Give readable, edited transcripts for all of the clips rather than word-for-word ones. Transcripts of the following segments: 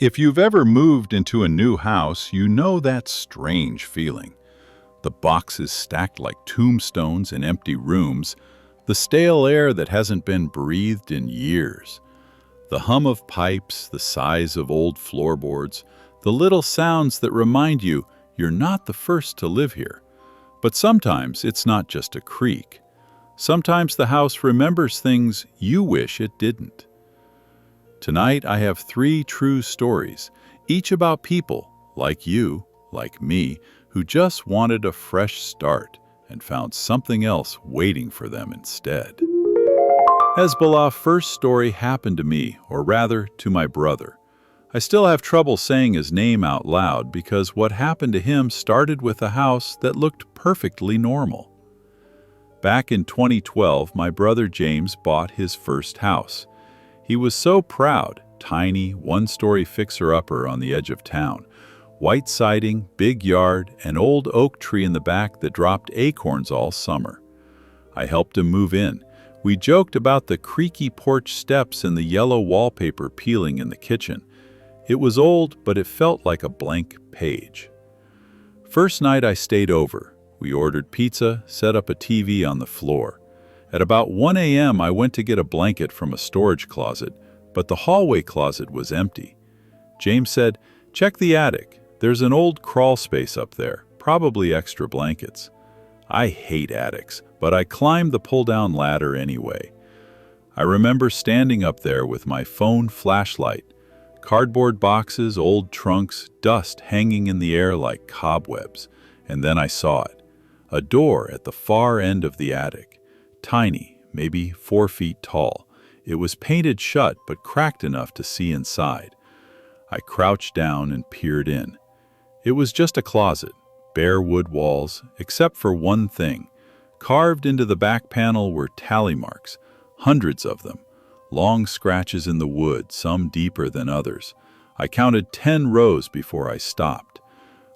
If you've ever moved into a new house, you know that strange feeling. The boxes stacked like tombstones in empty rooms, the stale air that hasn't been breathed in years, the hum of pipes, the sighs of old floorboards, the little sounds that remind you you're not the first to live here. But sometimes it's not just a creak. Sometimes the house remembers things you wish it didn't. Tonight I have 3 true stories, each about people, like you, like me, who just wanted a fresh start and found something else waiting for them instead. Hezbollah's first story happened to me, or rather, to my brother. I still have trouble saying his name out loud because what happened to him started with a house that looked perfectly normal. Back in 2012, my brother James bought his first house. He was so proud, tiny, one-story fixer-upper on the edge of town. White siding, big yard, an old oak tree in the back that dropped acorns all summer. I helped him move in. We joked about the creaky porch steps and the yellow wallpaper peeling in the kitchen. It was old, but it felt like a blank page. First night I stayed over. We ordered pizza, set up a TV on the floor. At about 1 a.m. I went to get a blanket from a storage closet, but the hallway closet was empty. James said, "Check the attic. There's an old crawl space up there, probably extra blankets." I hate attics, but I climbed the pull-down ladder anyway. I remember standing up there with my phone flashlight, cardboard boxes, old trunks, dust hanging in the air like cobwebs, and then I saw it. A door at the far end of the attic. Tiny, maybe 4 feet tall. It was painted shut but cracked enough to see inside. I crouched down and peered in. It was just a closet, bare wood walls, except for one thing. Carved into the back panel were tally marks, hundreds of them, long scratches in the wood, some deeper than others. I counted 10 rows before I stopped.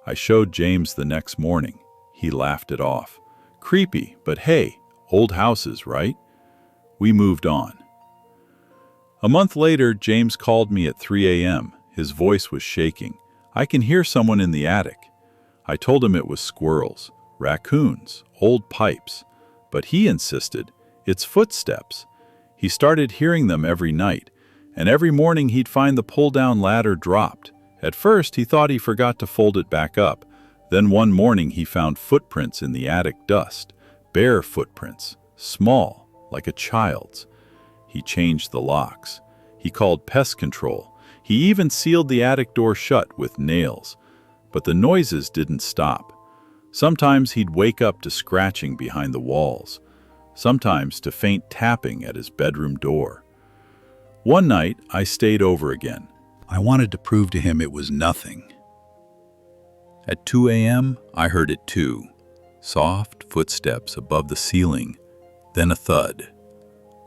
I showed James the next morning. He laughed it off. Creepy, but hey, old houses, right? We moved on. A month later, James called me at 3 a.m. His voice was shaking. "I can hear someone in the attic." I told him it was squirrels, raccoons, old pipes. But he insisted, "It's footsteps." He started hearing them every night, and every morning he'd find the pull-down ladder dropped. At first, he thought he forgot to fold it back up. Then one morning he found footprints in the attic dust. Bare footprints, small, like a child's. He changed the locks. He called pest control. He even sealed the attic door shut with nails. But the noises didn't stop. Sometimes he'd wake up to scratching behind the walls. Sometimes to faint tapping at his bedroom door. One night, I stayed over again. I wanted to prove to him it was nothing. At 2 a.m., I heard it too. Soft footsteps above the ceiling, then a thud,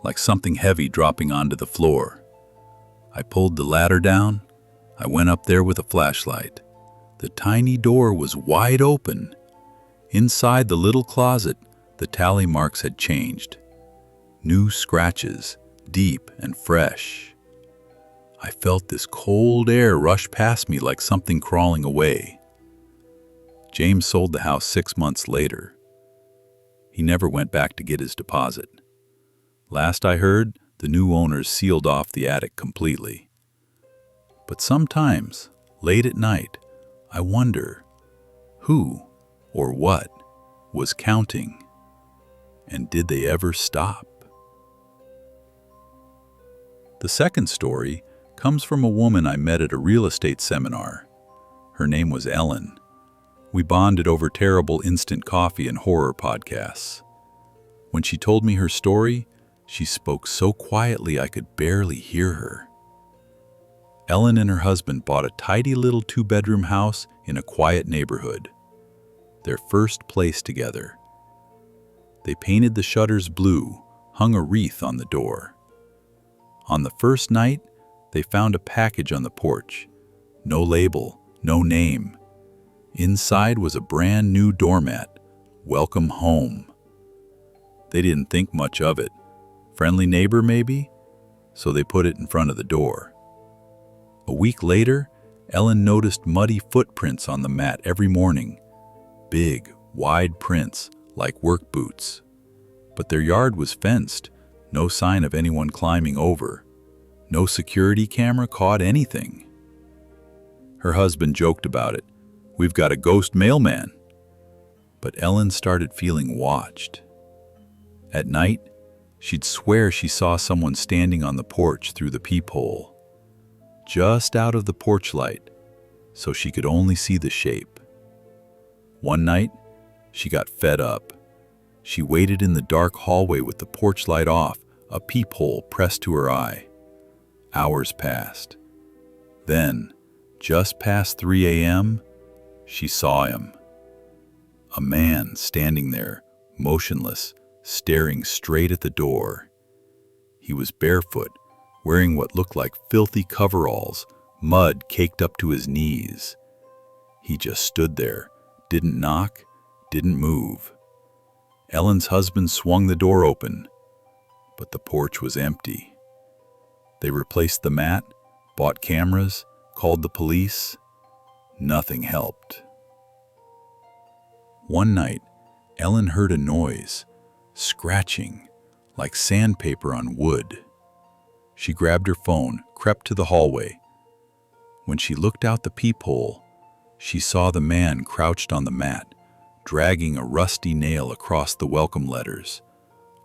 like something heavy dropping onto the floor. I pulled the ladder down. I went up there with a flashlight. The tiny door was wide open. Inside the little closet, the tally marks had changed. New scratches, deep and fresh. I felt this cold air rush past me like something crawling away. James sold the house 6 months later. He never went back to get his deposit. Last I heard, the new owners sealed off the attic completely. But sometimes, late at night, I wonder who or what was counting, and did they ever stop? The second story comes from a woman I met at a real estate seminar. Her name was Ellen. We bonded over terrible instant coffee and horror podcasts. When she told me her story, she spoke so quietly I could barely hear her. Ellen and her husband bought a tidy little 2-bedroom house in a quiet neighborhood. Their first place together. They painted the shutters blue, hung a wreath on the door. On the first night, they found a package on the porch. No label, no name. Inside was a brand new doormat. Welcome home. They didn't think much of it. Friendly neighbor, maybe? So they put it in front of the door. A week later, Ellen noticed muddy footprints on the mat every morning. Big, wide prints, like work boots. But their yard was fenced, no sign of anyone climbing over. No security camera caught anything. Her husband joked about it. "We've got a ghost mailman." But Ellen started feeling watched. At night, she'd swear she saw someone standing on the porch through the peephole, just out of the porch light, so she could only see the shape. One night, she got fed up. She waited in the dark hallway with the porch light off, a peephole pressed to her eye. Hours passed. Then, just past 3 a.m., she saw him. A man standing there, motionless, staring straight at the door. He was barefoot, wearing what looked like filthy coveralls, mud caked up to his knees. He just stood there, didn't knock, didn't move. Ellen's husband swung the door open, but the porch was empty. They replaced the mat, bought cameras, called the police. Nothing helped. One night, Ellen heard a noise, scratching, like sandpaper on wood. She grabbed her phone, crept to the hallway. When she looked out the peephole, she saw the man crouched on the mat, dragging a rusty nail across the welcome letters.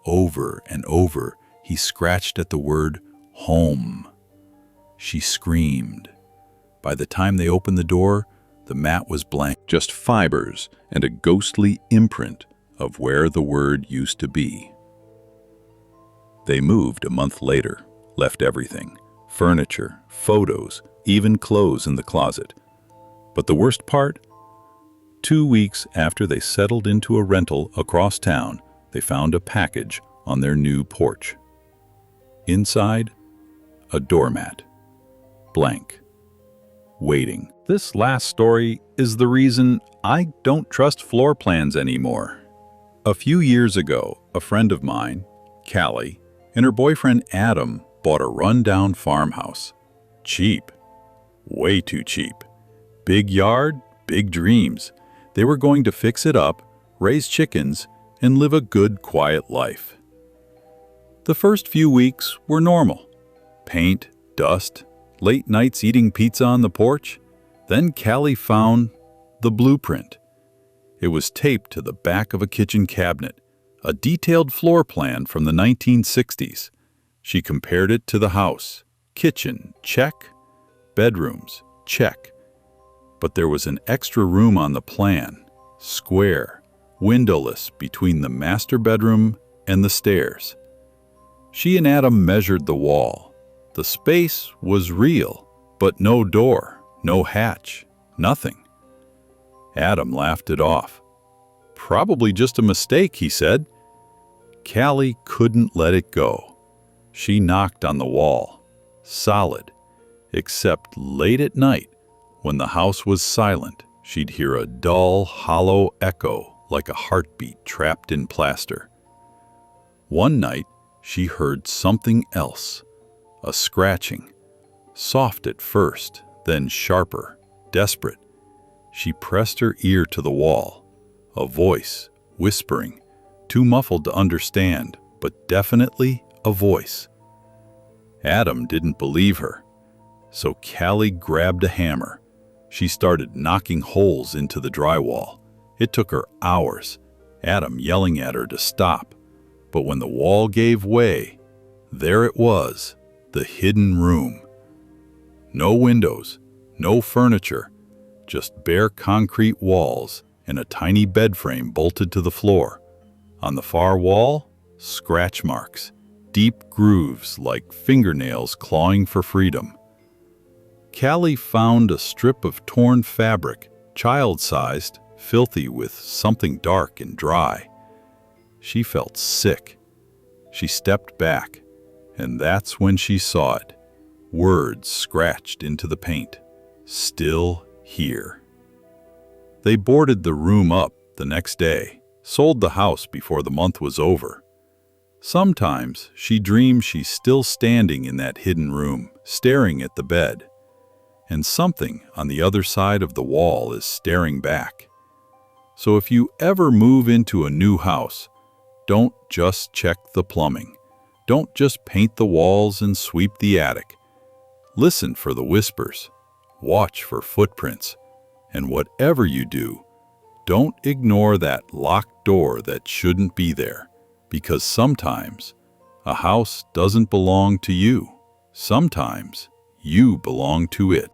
Over and over, he scratched at the word home. She screamed. By the time they opened the door, the mat was blank, just fibers and a ghostly imprint of where the word used to be. They moved a month later, left everything, furniture, photos, even clothes in the closet. But the worst part? 2 weeks after they settled into a rental across town, they found a package on their new porch. Inside, a doormat. Blank. Waiting. This last story is the reason I don't trust floor plans anymore. A few years ago, a friend of mine, Callie, and her boyfriend Adam bought a rundown farmhouse. Cheap. Way too cheap. Big yard, big dreams. They were going to fix it up, raise chickens, and live a good, quiet life. The first few weeks were normal. Paint, dust, late nights eating pizza on the porch. Then Callie found the blueprint. It was taped to the back of a kitchen cabinet, a detailed floor plan from the 1960s. She compared it to the house. Kitchen, check. Bedrooms, check. But there was an extra room on the plan, square, windowless between the master bedroom and the stairs. She and Adam measured the wall. The space was real, but no door, no hatch, nothing. Adam laughed it off. "Probably just a mistake," he said. Callie couldn't let it go. She knocked on the wall, solid, except late at night, when the house was silent, she'd hear a dull, hollow echo like a heartbeat trapped in plaster. One night, she heard something else, a scratching, soft at first, then sharper, desperate. She pressed her ear to the wall, a voice, whispering, too muffled to understand, but definitely a voice. Adam didn't believe her, so Callie grabbed a hammer. She started knocking holes into the drywall. It took her hours, Adam yelling at her to stop. But when the wall gave way, there it was, the hidden room. No windows, no furniture, just bare concrete walls and a tiny bed frame bolted to the floor. On the far wall, scratch marks, deep grooves like fingernails clawing for freedom. Callie found a strip of torn fabric, child-sized, filthy with something dark and dry. She felt sick. She stepped back, and that's when she saw it. Words scratched into the paint. Still here. They boarded the room up the next day, sold the house before the month was over. Sometimes she dreams she's still standing in that hidden room, staring at the bed. and something on the other side of the wall is staring back. So if you ever move into a new house, don't just check the plumbing. Don't just paint the walls and sweep the attic. Listen for the whispers. Watch for footprints. And whatever you do, don't ignore that locked door that shouldn't be there, because sometimes a house doesn't belong to you. Sometimes you belong to it.